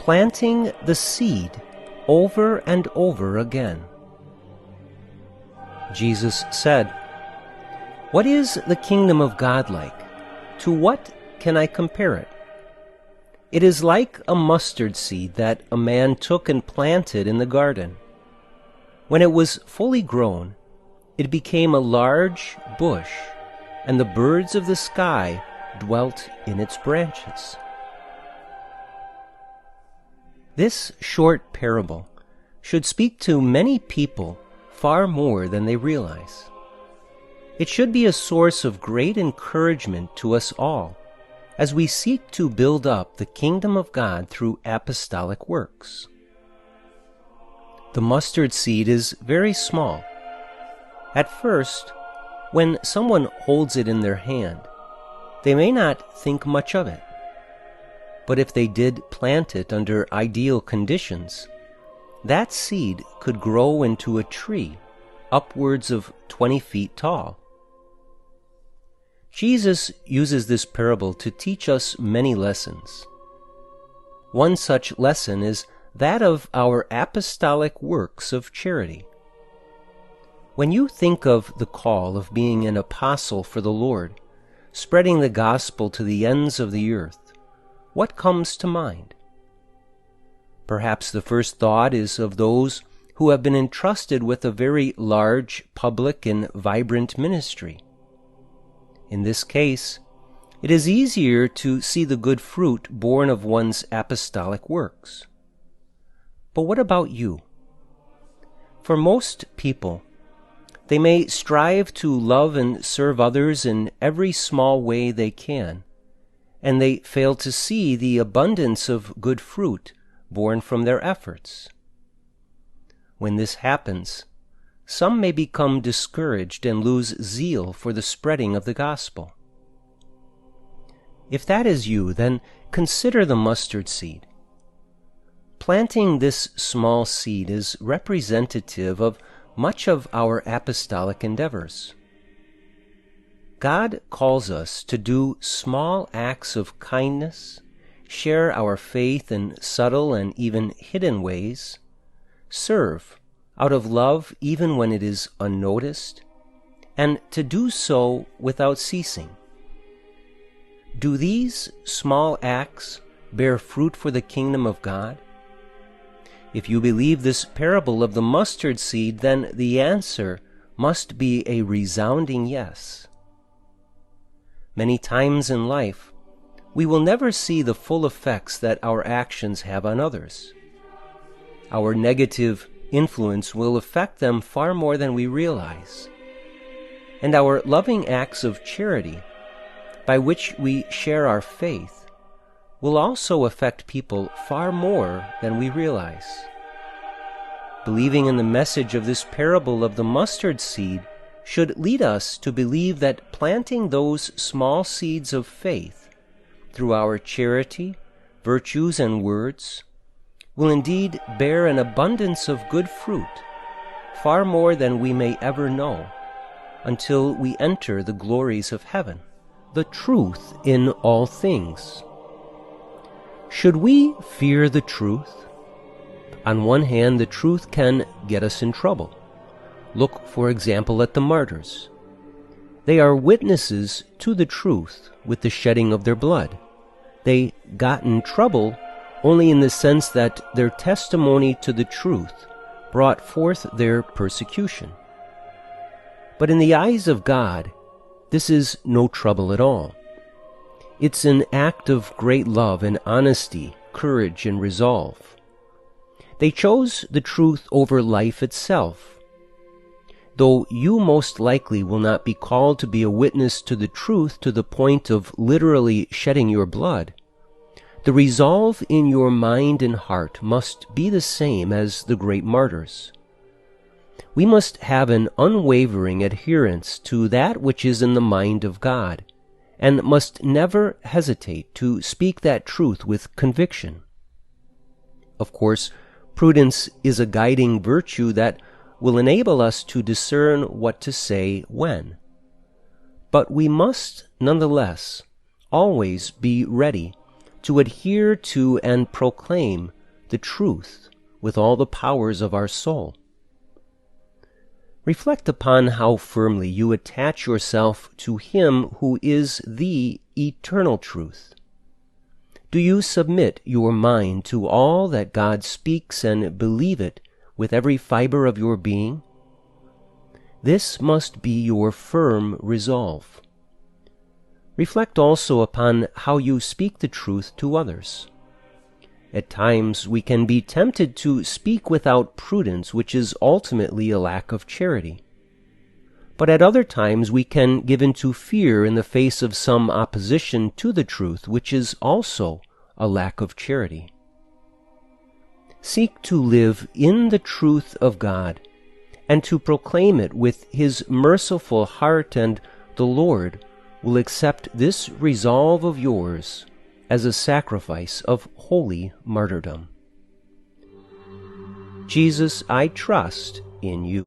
planting the seed over and over again. Jesus said, "What is the kingdom of God like? To what can I compare it? It is like a mustard seed that a man took and planted in the garden. When it was fully grown, it became a large bush, and the birds of the sky dwelt in its branches." This short parable should speak to many people far more than they realize. It should be a source of great encouragement to us all as we seek to build up the kingdom of God through apostolic works. The mustard seed is very small. At first, when someone holds it in their hand, they may not think much of it. But if they did plant it under ideal conditions, that seed could grow into a tree upwards of 20 feet tall. Jesus uses this parable to teach us many lessons. One such lesson is that of our apostolic works of charity. When you think of the call of being an apostle for the Lord, spreading the gospel to the ends of the earth, what comes to mind? Perhaps the first thought is of those who have been entrusted with a very large, public, and vibrant ministry. In this case, it is easier to see the good fruit born of one's apostolic works. But what about you? For most people, they may strive to love and serve others in every small way they can, and they fail to see the abundance of good fruit born from their efforts. When this happens, some may become discouraged and lose zeal for the spreading of the gospel. If that is you, then consider the mustard seed. Planting this small seed is representative of much of our apostolic endeavors. God calls us to do small acts of kindness, share our faith in subtle and even hidden ways, serve out of love even when it is unnoticed, and to do so without ceasing. Do these small acts bear fruit for the kingdom of God? If you believe this parable of the mustard seed, then the answer must be a resounding yes. Many times in life, we will never see the full effects that our actions have on others. Our negative influence will affect them far more than we realize. And our loving acts of charity, by which we share our faith, will also affect people far more than we realize. Believing in the message of this parable of the mustard seed should lead us to believe that planting those small seeds of faith through our charity, virtues, and words will indeed bear an abundance of good fruit, far more than we may ever know, until we enter the glories of heaven, the truth in all things. Should we fear the truth? On one hand, the truth can get us in trouble. Look, for example, at the martyrs. They are witnesses to the truth with the shedding of their blood. They got in trouble only in the sense that their testimony to the truth brought forth their persecution. But in the eyes of God, this is no trouble at all. It's an act of great love and honesty, courage and resolve. They chose the truth over life itself. Though you most likely will not be called to be a witness to the truth to the point of literally shedding your blood, the resolve in your mind and heart must be the same as the great martyrs. We must have an unwavering adherence to that which is in the mind of God, and must never hesitate to speak that truth with conviction. Of course, prudence is a guiding virtue that will enable us to discern what to say when. But we must, nonetheless, always be ready to adhere to and proclaim the truth with all the powers of our soul. Reflect upon how firmly you attach yourself to Him who is the eternal truth. Do you submit your mind to all that God speaks and believe it with every fiber of your being? This must be your firm resolve. Reflect also upon how you speak the truth to others. At times we can be tempted to speak without prudence, which is ultimately a lack of charity. But at other times we can give into fear in the face of some opposition to the truth, which is also a lack of charity. Seek to live in the truth of God and to proclaim it with His merciful heart, and the Lord will accept this resolve of yours as a sacrifice of holy martyrdom. Jesus, I trust in you.